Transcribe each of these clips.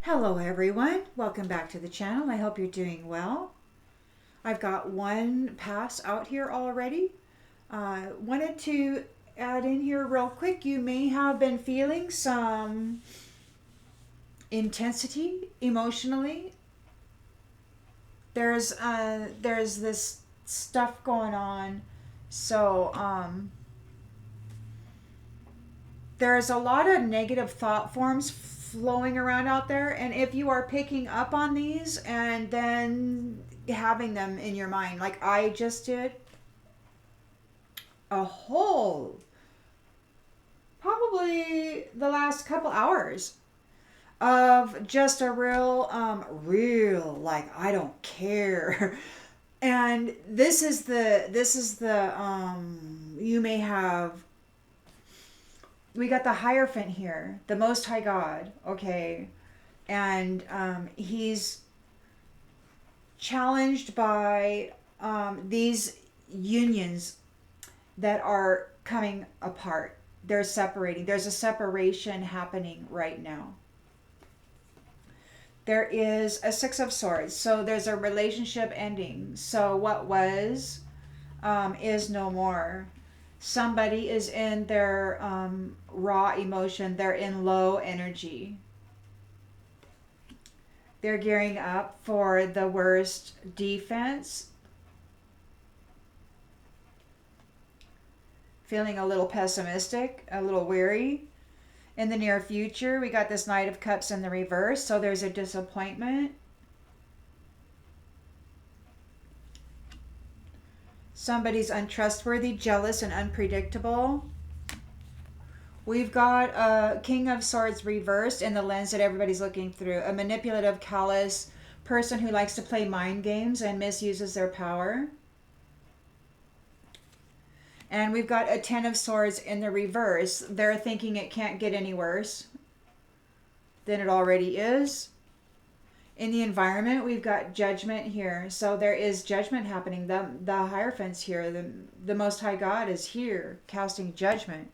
Hello everyone, welcome back to the channel. I hope you're doing well. I've got one pass out here already. Wanted to add in here real quick. You may have been feeling some intensity emotionally. There's this stuff going on. So there's a lot of negative thought forms flowing around out there, and if you are picking up on these and then having them in your mind like I just did, a whole probably the last couple hours of just a real like I don't care. And this is the you may have, we got the Hierophant here, the Most High God, okay? And he's challenged by these unions that are coming apart. They're separating. There's a separation happening right now. There is a Six of Swords. So there's a relationship ending. So what was is no more. Somebody is in their raw emotion. They're in low energy. They're gearing up for the worst defense. Feeling a little pessimistic, a little weary. In the near future, we got this Knight of Cups in the reverse, so there's a disappointment. Somebody's untrustworthy, jealous, and unpredictable. We've got a King of Swords reversed in the lens that everybody's looking through. A manipulative, callous person who likes to play mind games and misuses their power. And we've got a Ten of Swords in the reverse. They're thinking it can't get any worse than it already is. In the environment, we've got Judgment here. So there is judgment happening. The Hierophant's here. The Most High God is here casting judgment.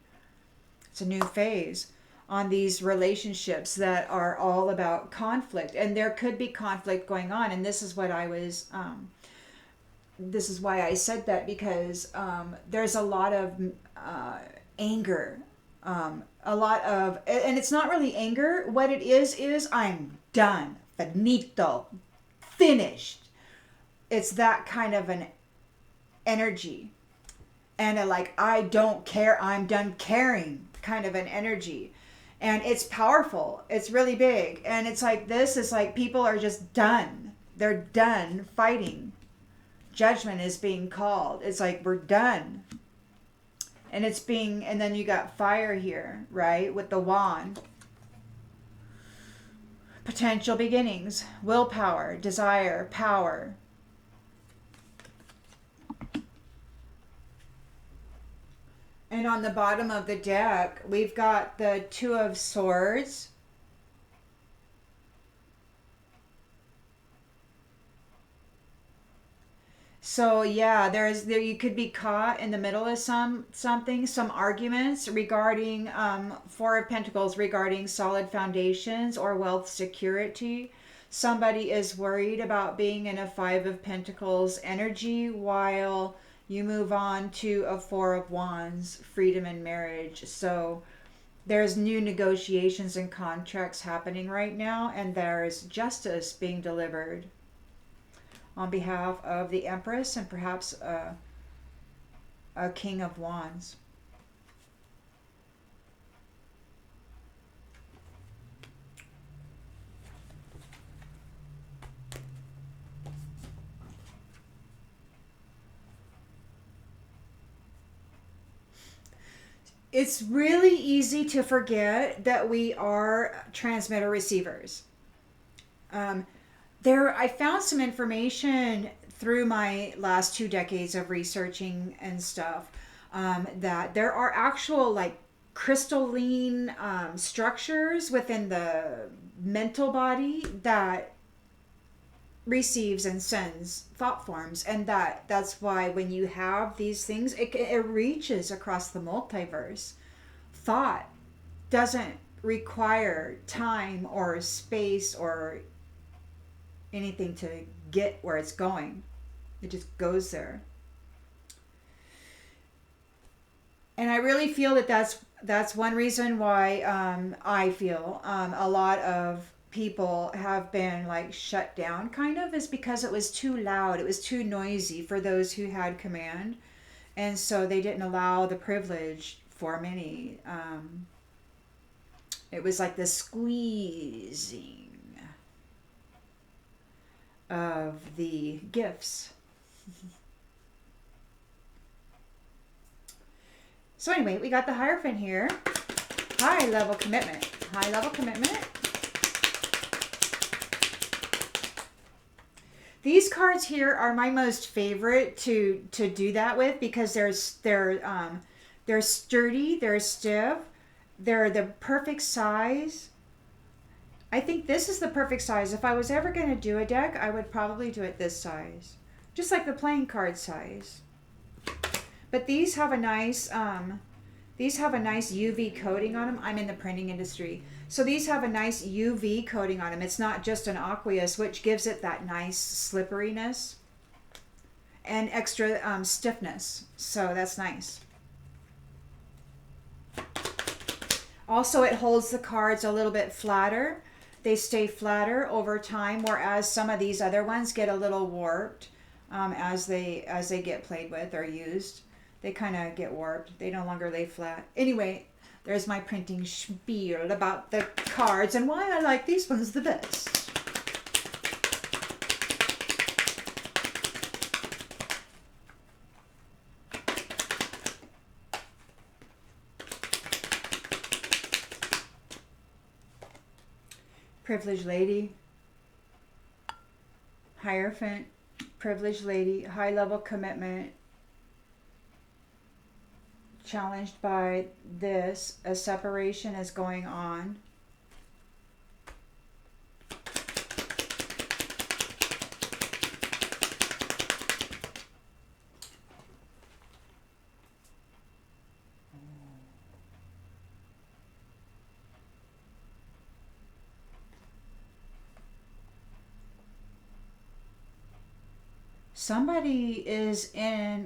It's a new phase on these relationships that are all about conflict. And there could be conflict going on. And this is what I was... this is why I said that, because there's a lot of anger, a lot of, and it's not really anger. What it is I'm done, finito, finished. It's that kind of an energy, and like I don't care, I'm done caring kind of an energy, and it's powerful. It's really big, and it's like this is like people are just done. They're done fighting. Judgment is being called. It's like we're done. And it's being, and then you got fire here, right? With the wand. Potential beginnings, willpower, desire, power. And on the bottom of the deck, we've got the Two of Swords. So yeah, there you could be caught in the middle of some arguments regarding Four of Pentacles, regarding solid foundations or wealth security. Somebody is worried about being in a Five of Pentacles energy while you move on to a Four of Wands, freedom and marriage. So there's new negotiations and contracts happening right now, and there's justice being delivered on behalf of the Empress and perhaps a King of Wands. It's really easy to forget that we are transmitter receivers. I found some information through my last 2 decades of researching and stuff, that there are actual like crystalline structures within the mental body that receives and sends thought forms, and that's why when you have these things, it reaches across the multiverse. Thought doesn't require time or space or anything to get where it's going. It just goes there. And I really feel that that's one reason why I feel a lot of people have been like shut down kind of, is because it was too loud, it was too noisy for those who had command, and so they didn't allow the privilege for many. It was like the squeezing of the gifts. So anyway, we got the Hierophant here. High level commitment. High level commitment. These cards here are my most favorite to do that with, because they're sturdy, they're stiff, they're the perfect size. I think this is the perfect size. If I was ever going to do a deck, I would probably do it this size, just like the playing card size. But these have a nice UV coating on them. I'm in the printing industry. So these have a nice UV coating on them. It's not just an aqueous, which gives it that nice slipperiness and extra stiffness. So that's nice. Also, it holds the cards a little bit flatter. They stay flatter over time, whereas some of these other ones get a little warped as they get played with or used. They kind of get warped. They no longer lay flat. Anyway, there's my printing spiel about the cards and why I like these ones the best. Privileged Lady, Hierophant, Privileged Lady, high level commitment. Challenged by this, a separation is going on.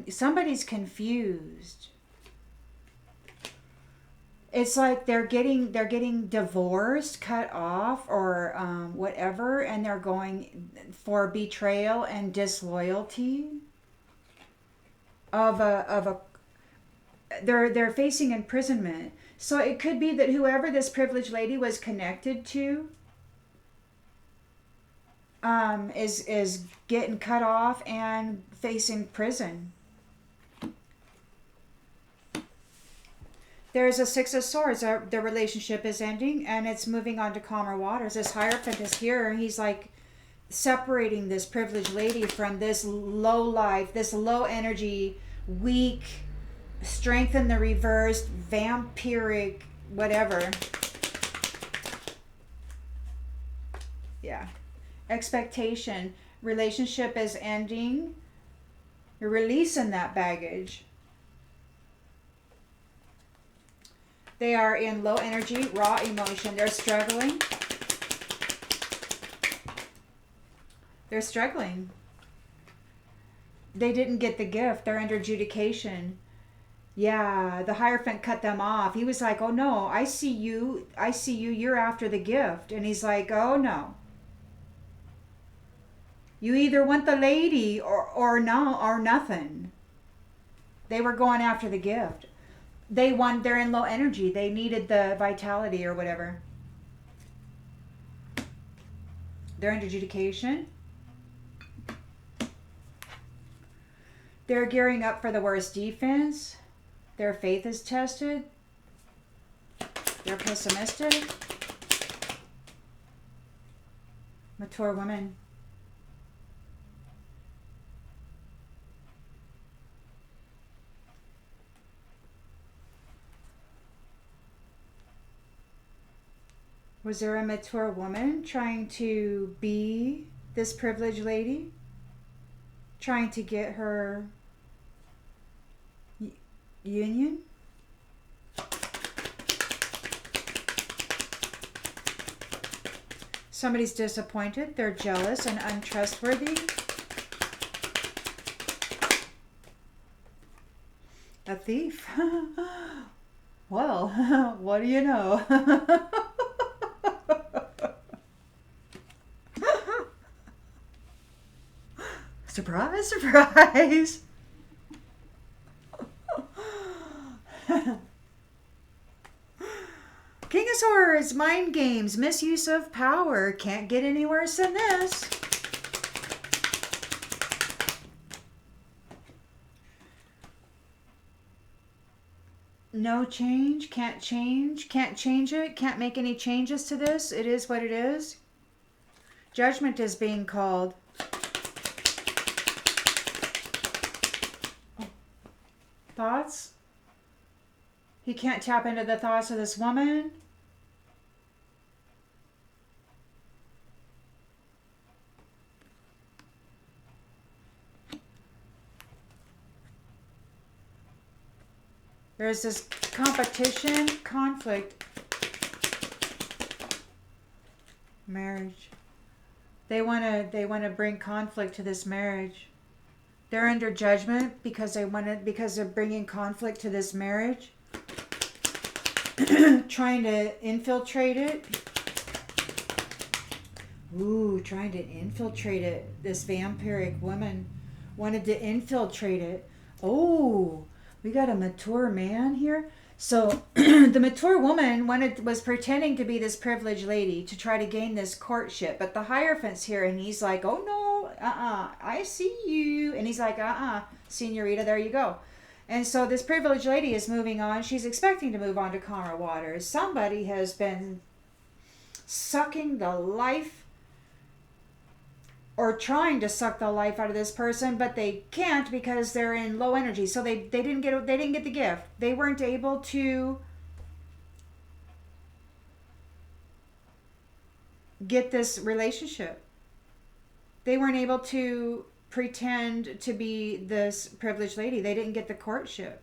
Somebody's confused. It's like they're getting divorced, cut off, or whatever, and they're going for betrayal and disloyalty of a they're facing imprisonment. So it could be that whoever this privileged lady was connected to is getting cut off and facing prison. There's a Six of Swords. The relationship is ending and it's moving on to calmer waters. This Hierophant is here. He's like separating this privileged lady from this low life, this low energy, weak, strength in the reverse, vampiric, whatever. Yeah. Expectation. Relationship is ending. You're releasing that baggage. They are in low energy, raw emotion. They're struggling. They're struggling. They didn't get the gift. They're under adjudication. Yeah, the Hierophant cut them off. He was like, oh no, I see you. You're after the gift. And he's like, oh no. You either want the lady or no, or nothing. They were going after the gift. They're in low energy. They needed the vitality or whatever. They're under adjudication. They're gearing up for the worst defense. Their faith is tested. They're pessimistic. Mature woman. Was there a mature woman trying to be this privileged lady? Trying to get her union? Somebody's disappointed. They're jealous and untrustworthy. A thief. Well, what do you know? Surprise, surprise. King of Swords, mind games, misuse of power. Can't get any worse than this. No change, can't change it, can't make any changes to this. It is what it is. Judgment is being called. Thoughts? He can't tap into the thoughts of this woman. There's this competition, conflict, marriage. They want to bring conflict to this marriage. They're under judgment because they're bringing conflict to this marriage. Trying to infiltrate it. Ooh, trying to infiltrate it. This vampiric woman wanted to infiltrate it. Oh, we got a mature man here. So the mature woman was pretending to be this privileged lady to try to gain this courtship. But the Hierophant's here and he's like, oh no, I see you. And he's like, senorita, there you go. And so this privileged lady is moving on. She's expecting to move on to calmer waters. Somebody has been sucking the life or trying to suck the life out of this person, but they can't because they're in low energy. So they didn't get the gift. They weren't able to get this relationship. They weren't able to pretend to be this privileged lady. They didn't get the courtship.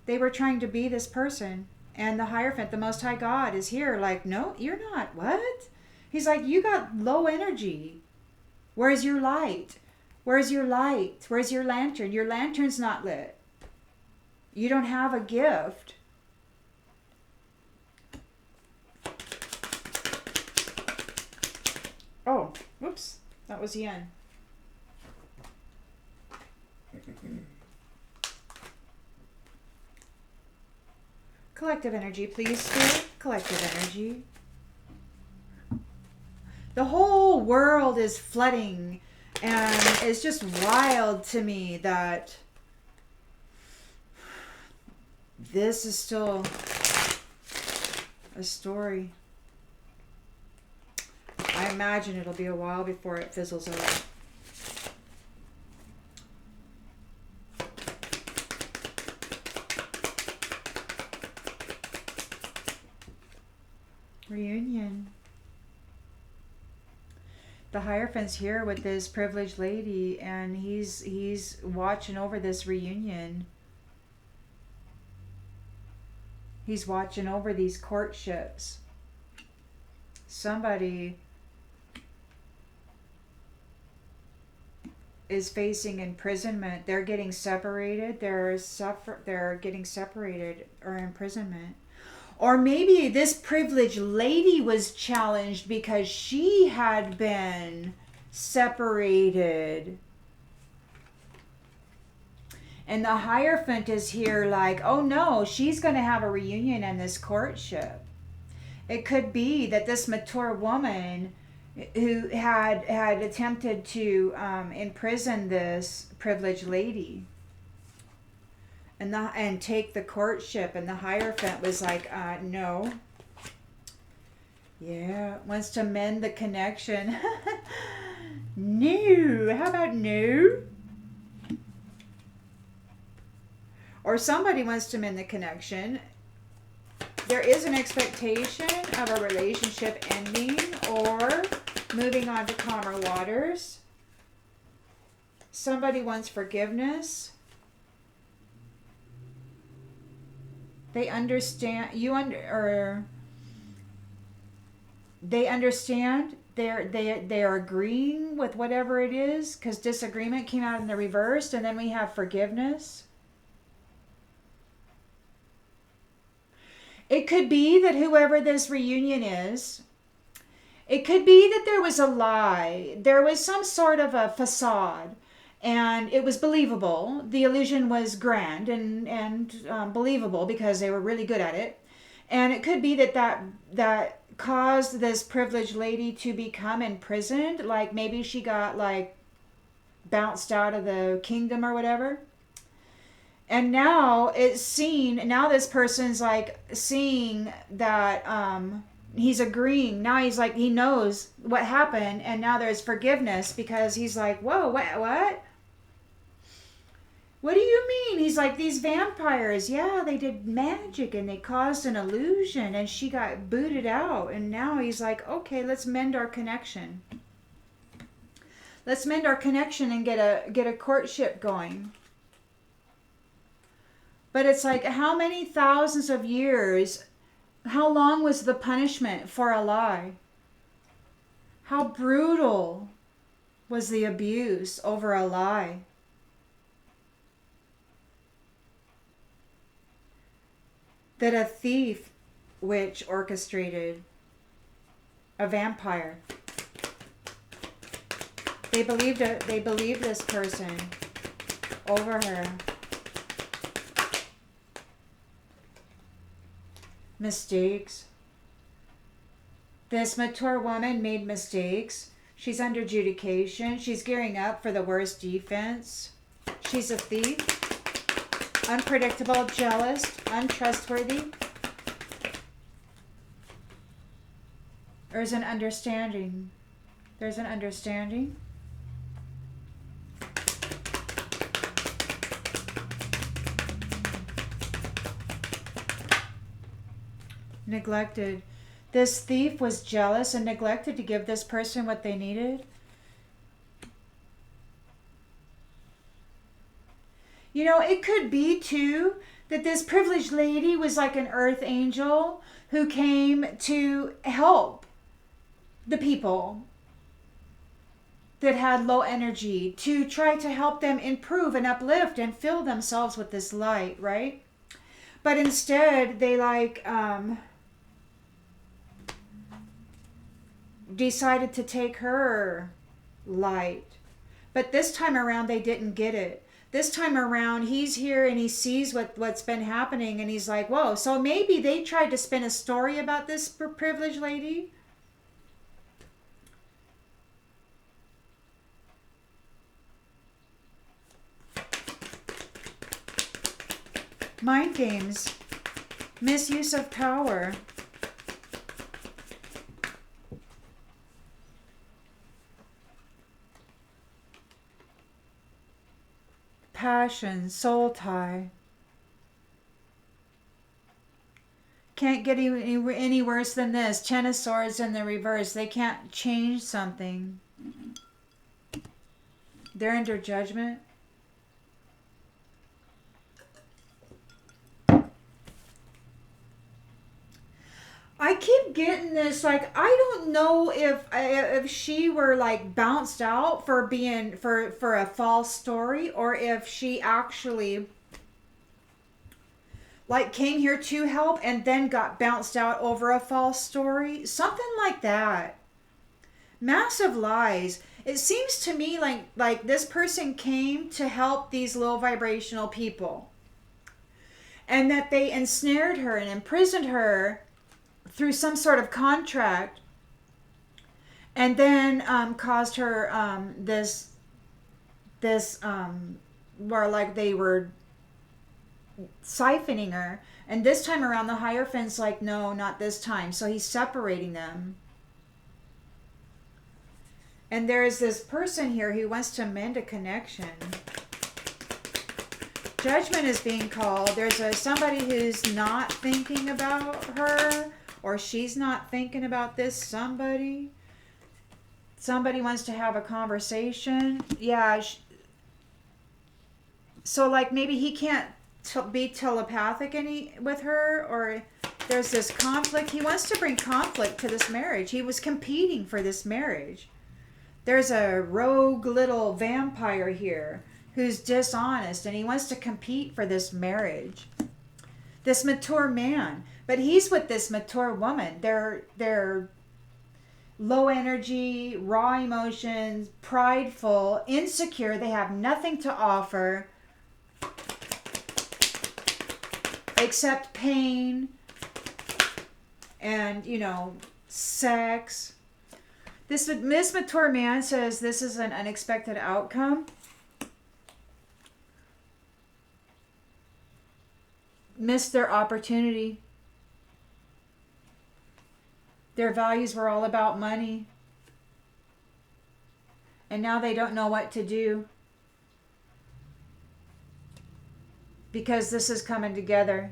They were trying to be this person. And the Hierophant, the Most High God, is here like, no, you're not. What? He's like, you got low energy. Where's your light? Where's your light? Where's your lantern? Your lantern's not lit. You don't have a gift. Oh, whoops. That was Yen. Collective energy, please, Spirit. Collective energy. The whole world is flooding, and it's just wild to me that this is still a story. I imagine it'll be a while before it fizzles out. Reunion. The Hierophant's here with this privileged lady, and he's watching over this reunion. He's watching over these courtships. Somebody is facing imprisonment. They're getting separated. They're getting separated or imprisonment. Or maybe this privileged lady was challenged because she had been separated. And the Hierophant is here like, oh no, she's going to have a reunion and this courtship. It could be that this mature woman who had attempted to imprison this privileged lady and take the courtship, and the Hierophant was like, no. Yeah, wants to mend the connection. No. How about no? Or somebody wants to mend the connection. There is an expectation of a relationship ending or moving on to calmer waters. Somebody wants forgiveness. They understand or They understand. They are agreeing with whatever it is, because disagreement came out in the reverse, and then we have forgiveness. It could be that whoever this reunion is, it could be that there was a lie. There was some sort of a facade, and it was believable. The illusion was grand and believable because they were really good at it. And it could be that caused this privileged lady to become imprisoned. Like maybe she got like bounced out of the kingdom or whatever. And now it's seen. Now this person's like seeing that he's agreeing. Now he's like, he knows what happened, and now there's forgiveness because he's like, whoa, what? What do you mean? He's like, these vampires, yeah, they did magic and they caused an illusion and she got booted out. And now he's like, okay, let's mend our connection. Let's mend our connection and get a courtship going. But it's like, how many thousands of years, how long was the punishment for a lie? How brutal was the abuse over a lie? That a thief which orchestrated a vampire. They believed this person over her. Mistakes. This mature woman made mistakes. She's under adjudication. She's gearing up for the worst defense. She's a thief. Unpredictable, jealous, untrustworthy. There's an understanding. There's an understanding. Neglected. This thief was jealous and neglected to give this person what they needed. You know, it could be too that this privileged lady was like an earth angel who came to help the people that had low energy, to try to help them improve and uplift and fill themselves with this light, right? But instead they decided to take her light. But this time around they didn't get it. This time around he's here and he sees what's been happening and he's like, whoa, so maybe they tried to spin a story about this privileged lady. Mind games. Misuse of power. Passion, soul tie. Can't get any worse than this. Ten of Swords in the reverse. They can't change something. They're under judgment. I keep getting this, like, I don't know if she were like bounced out for being for a false story, or if she actually like came here to help and then got bounced out over a false story. Something like that. Massive lies. It seems to me like this person came to help these low vibrational people, and that they ensnared her and imprisoned her through some sort of contract, and then caused her this where like they were siphoning her. And this time around the Hierophant's like, no, not this time. So he's separating them. And there is this person here who wants to mend a connection. Judgment is being called. There's somebody who's not thinking about her, or she's not thinking about this somebody. Somebody wants to have a conversation. Yeah. So like maybe he can't be telepathic with her, or There's this conflict. He wants to bring conflict to this marriage. He was competing for this marriage. There's a rogue little vampire here who's dishonest, and he wants to compete for this marriage. This mature man, but he's with this mature woman. They're low energy, raw emotions, prideful, insecure. They have nothing to offer except pain and, sex. This mature man says this is an unexpected outcome. Missed their opportunity. Their values were all about money. And now they don't know what to do. Because this is coming together.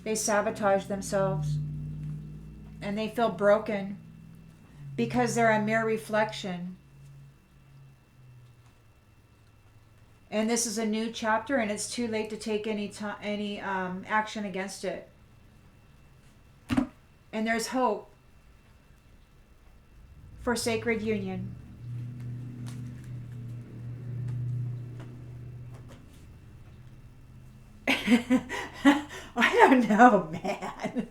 They sabotage themselves. And they feel broken. Because they're a mere reflection. And this is a new chapter, and it's too late to take any action against it. And there's hope for sacred union. I don't know, man.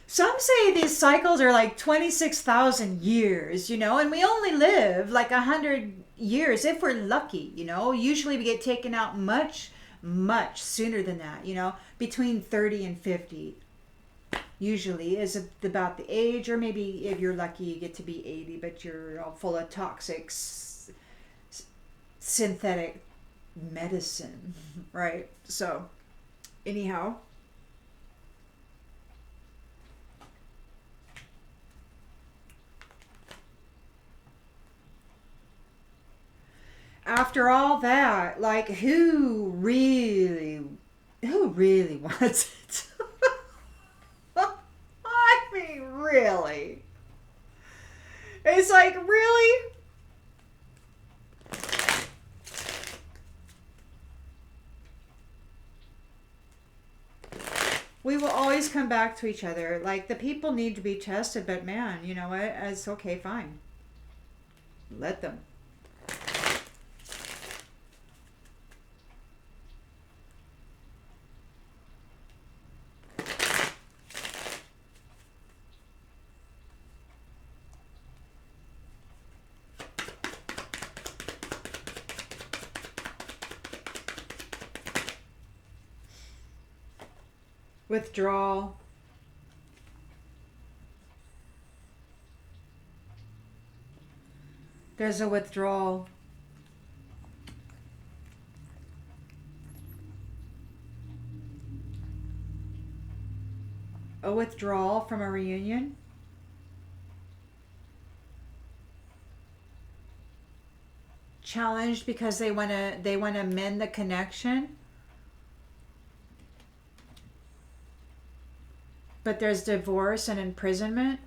Some say these cycles are like 26,000 years, and we only live like 100 years if we're lucky, Usually we get taken out much, much sooner than that, between 30 and 50. Usually is about the age, or maybe if you're lucky you get to be 80, but you're all full of toxic synthetic medicine, right? So anyhow, after all that, like, who really wants it? I mean, really? It's like, really? We will always come back to each other. Like, the people need to be tested, but man, you know what? It's okay, fine. Let them. Withdrawal. There's a withdrawal. A withdrawal from a reunion. Challenged because they want to mend the connection. But there's divorce and imprisonment.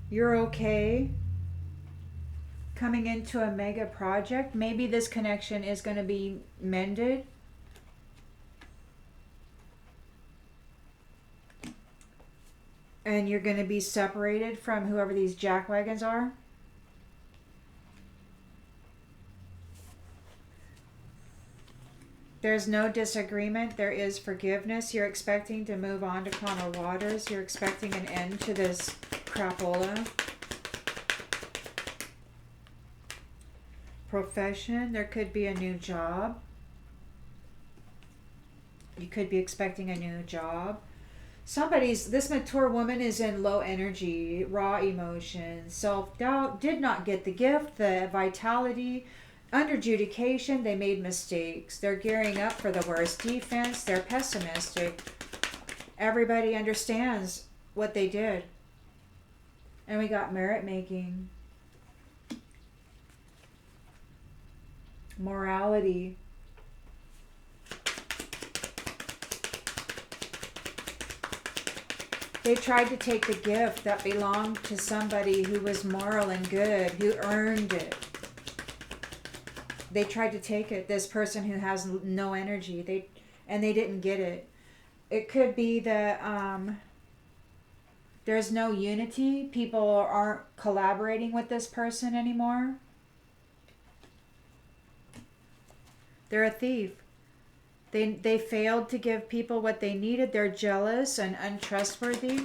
You're okay coming into a mega project. Maybe this connection is going to be mended. And you're going to be separated from whoever these jackwagons are. There's no disagreement. There is forgiveness. You're expecting to move on to calmer waters. You're expecting an end to this crapola. Profession. There could be a new job. You could be expecting a new job. This mature woman is in low energy, raw emotions, self-doubt, did not get the gift, the vitality. Under adjudication, they made mistakes. They're gearing up for the worst defense. They're pessimistic. Everybody understands what they did. And we got merit making. Morality. They tried to take the gift that belonged to somebody who was moral and good, who earned it. They tried to take it. This person who has no energy, they didn't get it. It could be that there's no unity. People aren't collaborating with this person anymore. They're a thief. They failed to give people what they needed. They're jealous and untrustworthy.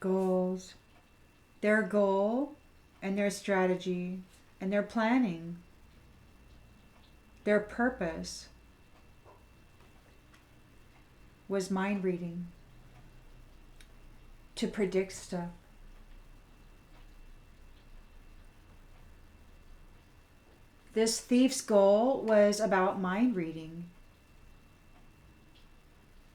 Goals. Their goal and their strategy and their planning. Their purpose was mind reading, to predict stuff. This thief's goal was about mind reading.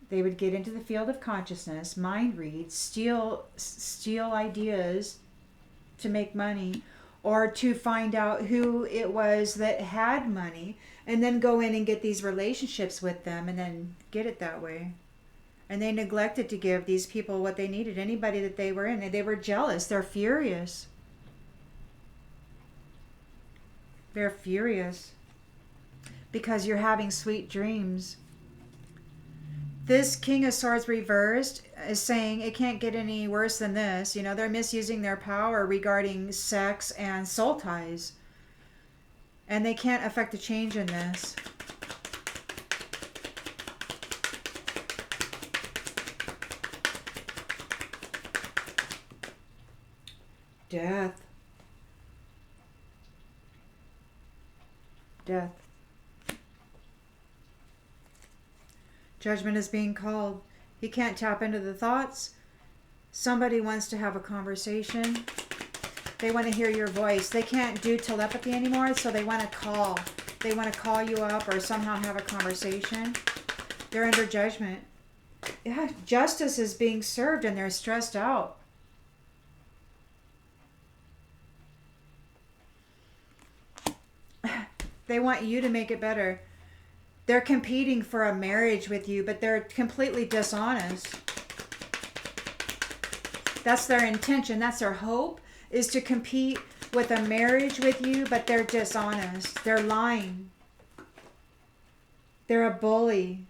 They would get into the field of consciousness, mind read, steal ideas to make money, or to find out who it was that had money, and then go in and get these relationships with them and then get it that way. And they neglected to give these people what they needed, anybody that they were in. They were jealous. They're furious. They're furious because you're having sweet dreams. This King of Swords reversed is saying it can't get any worse than this. They're misusing their power regarding sex and soul ties. And they can't affect a change in this. Death. Judgment is being called. He can't tap into the thoughts. Somebody wants to have a conversation. They want to hear your voice. They can't do telepathy anymore, so they want to call. They want to call you up or somehow have a conversation. They're under judgment. Yeah, justice is being served and they're stressed out. They want you to make it better. They're competing for a marriage with you, but they're completely dishonest. That's their intention. That's their hope, is to compete with a marriage with you, but they're dishonest. They're lying. They're a bully.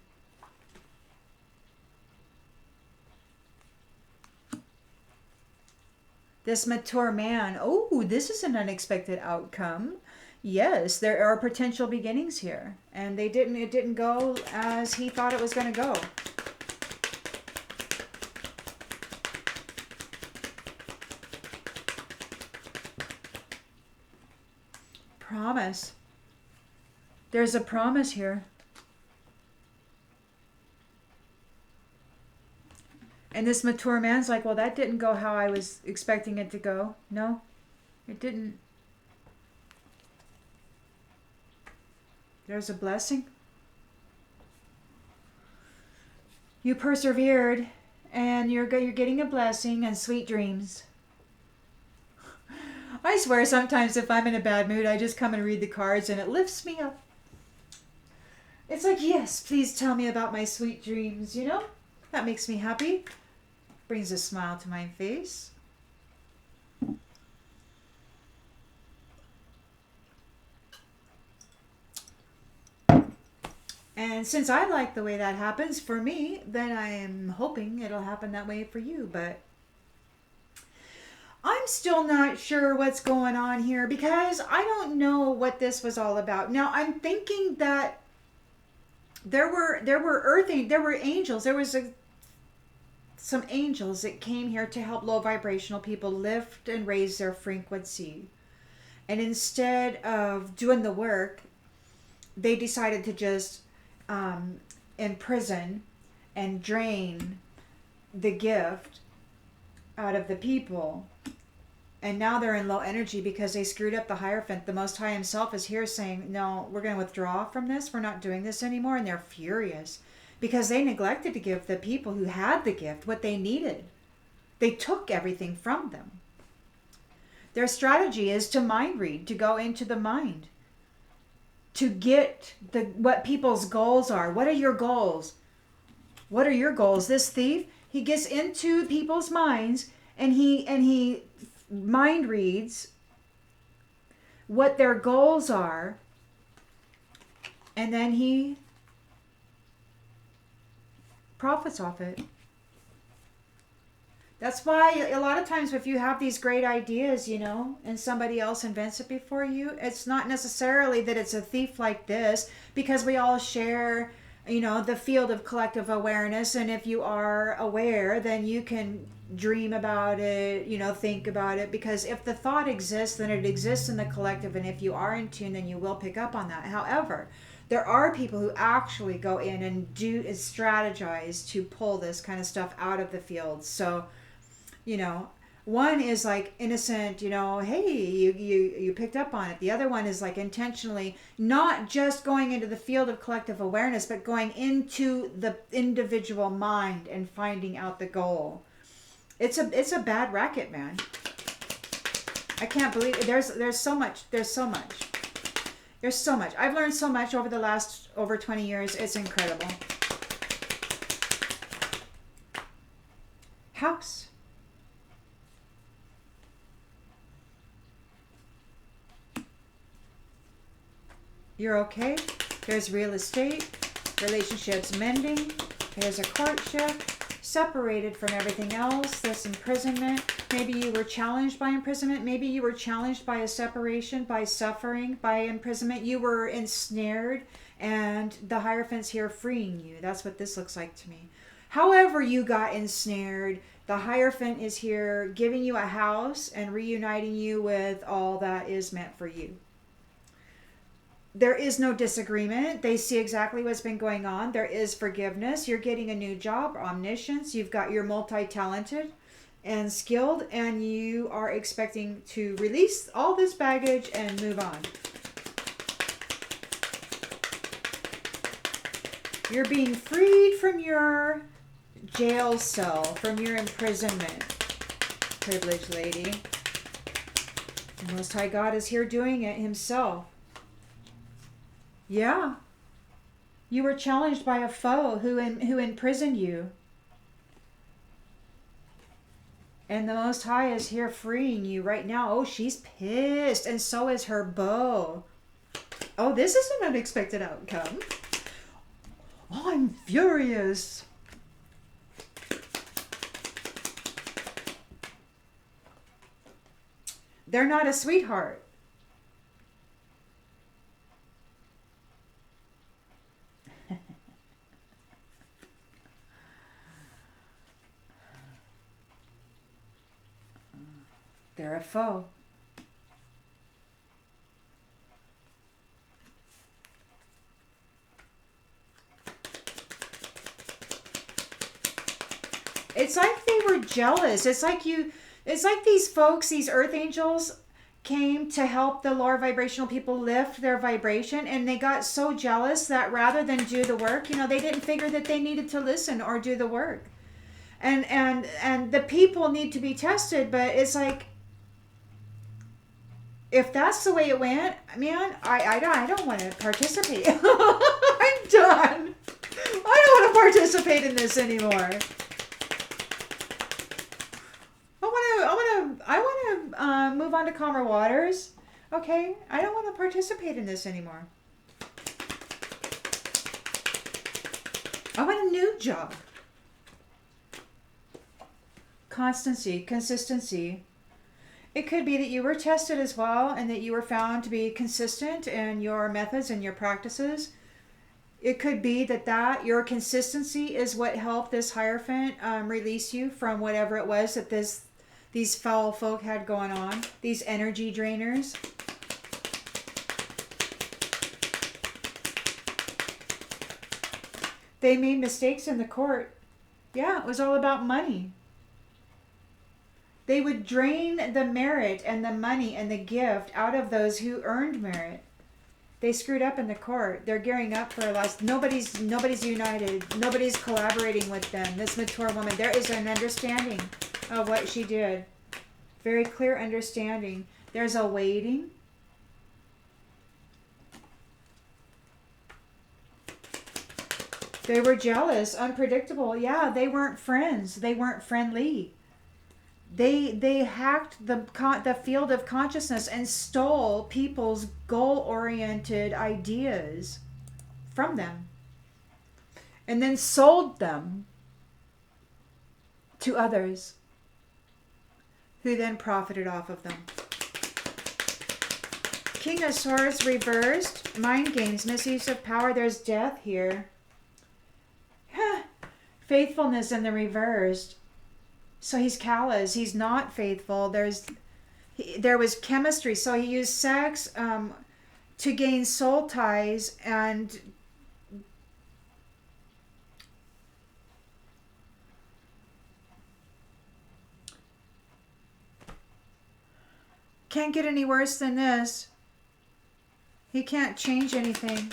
This mature man, this is an unexpected outcome. Yes, there are potential beginnings here. And it didn't go as he thought it was going to go. Promise. There's a promise here. And this mature man's like, well, that didn't go how I was expecting it to go. No, it didn't. There's a blessing. You persevered, and you're getting a blessing and sweet dreams. I swear sometimes if I'm in a bad mood, I just come and read the cards and it lifts me up. It's like, yes, please tell me about my sweet dreams, That makes me happy. Brings a smile to my face. And since I like the way that happens for me, then I am hoping it'll happen that way for you. But I'm still not sure what's going on here because I don't know what this was all about. Now, I'm thinking that there were angels. There was some angels that came here to help low vibrational people lift and raise their frequency. And instead of doing the work, they decided to just imprison and drain the gift out of the people. And now they're in low energy because they screwed up the Hierophant. The Most High himself is here saying, no, we're going to withdraw from this. We're not doing this anymore. And they're furious because they neglected to give the people who had the gift what they needed. They took everything from them. Their strategy is to mind read, to go into the mind, to get what people's goals are. What are your goals? What are your goals? This thief, he gets into people's minds and he mind reads what their goals are, and then he profits off it. That's why a lot of times if you have these great ideas, and somebody else invents it before you, it's not necessarily that it's a thief like this, because we all share, the field of collective awareness. And if you are aware, then you can dream about it, think about it, because if the thought exists, then it exists in the collective. And if you are in tune, then you will pick up on that. However, there are people who actually go in and strategize to pull this kind of stuff out of the field. So, one is like innocent, hey, you picked up on it. The other one is like intentionally not just going into the field of collective awareness, but going into the individual mind and finding out the goal. It's a bad racket, man. I can't believe it. There's so much. I've learned so much over the last over 20 years. It's incredible. House. You're okay. There's real estate, relationships mending. There's a courtship, separated from everything else. This imprisonment. Maybe you were challenged by imprisonment. Maybe you were challenged by a separation, by suffering, by imprisonment. You were ensnared, and the Hierophant's here freeing you. That's what this looks like to me. However you got ensnared, the Hierophant is here giving you a house and reuniting you with all that is meant for you. There is no disagreement. They see exactly what's been going on. There is forgiveness. You're getting a new job, omniscience. You're multi-talented and skilled, and you are expecting to release all this baggage and move on. You're being freed from your jail cell, from your imprisonment, privileged lady. The Most High God is here doing it himself. Yeah. You were challenged by a foe who imprisoned you. And the Most High is here freeing you right now. Oh, she's pissed. And so is her beau. Oh, this is an unexpected outcome. Oh, I'm furious. They're not a sweetheart. They're a foe. It's like they were jealous. It's like these folks, these earth angels came to help the lower vibrational people lift their vibration, and they got so jealous that rather than do the work, they didn't figure that they needed to listen or do the work. And the people need to be tested, but it's like, if that's the way it went, man, I don't want to participate. I'm done. I don't want to participate in this anymore. I want to move on to calmer waters. Okay, I don't want to participate in this anymore. I want a new job. Constancy, consistency. It could be that you were tested as well, and that you were found to be consistent in your methods and your practices. It could be that your consistency is what helped this Hierophant release you from whatever it was that these foul folk had going on, these energy drainers. They made mistakes in the court. Yeah, it was all about money. They would drain the merit and the money and the gift out of those who earned merit. They screwed up in the court. They're gearing up for a loss. Nobody's united. Nobody's collaborating with them. This mature woman, there is an understanding. of what she did. Very clear understanding. There's a waiting. They were jealous, unpredictable. Yeah, they weren't friends. They weren't friendly. They hacked the field of consciousness and stole people's goal-oriented ideas from them, and then sold them to others, who then profited off of them. King of Swords reversed. Mind games, misuse of power. There's death here. Faithfulness in the reversed. So he's callous. He's not faithful. There was chemistry. So he used sex to gain soul ties and can't get any worse than this. He can't change anything.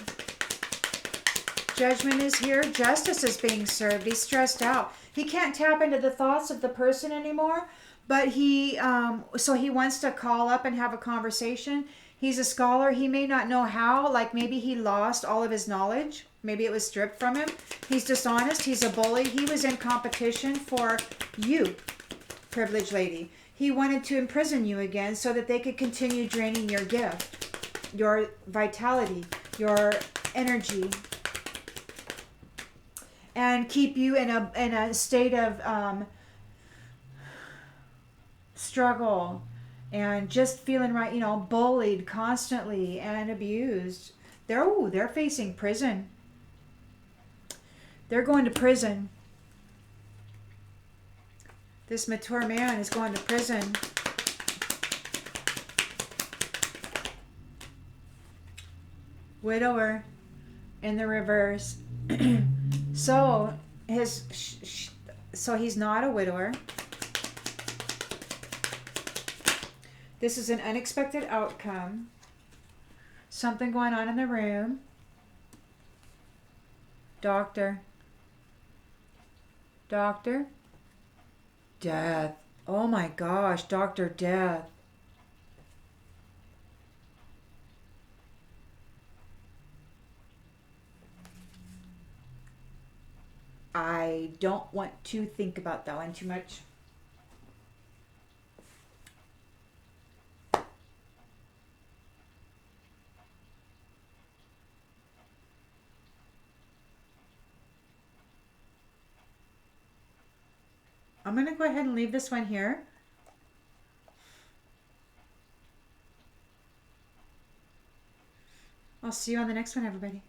Judgment is here. Justice is being served. He's stressed out. He can't tap into the thoughts of the person anymore, but so he wants to call up and have a conversation. He's a scholar. He may not know how. Like maybe he lost all of his knowledge. Maybe it was stripped from him. He's dishonest. He's a bully. He was in competition for you, privileged lady. He wanted to imprison you again so that they could continue draining your gift, your vitality, your energy, and keep you in a state of struggle and just feeling right, bullied constantly and abused. They're facing prison. They're going to prison. This mature man is going to prison. Widower in the reverse. So he's not a widower. This is an unexpected outcome. Something going on in the room. Doctor. Death. Oh my gosh, Dr. Death. I don't want to think about that one too much. I'm going to go ahead and leave this one here. I'll see you on the next one, everybody.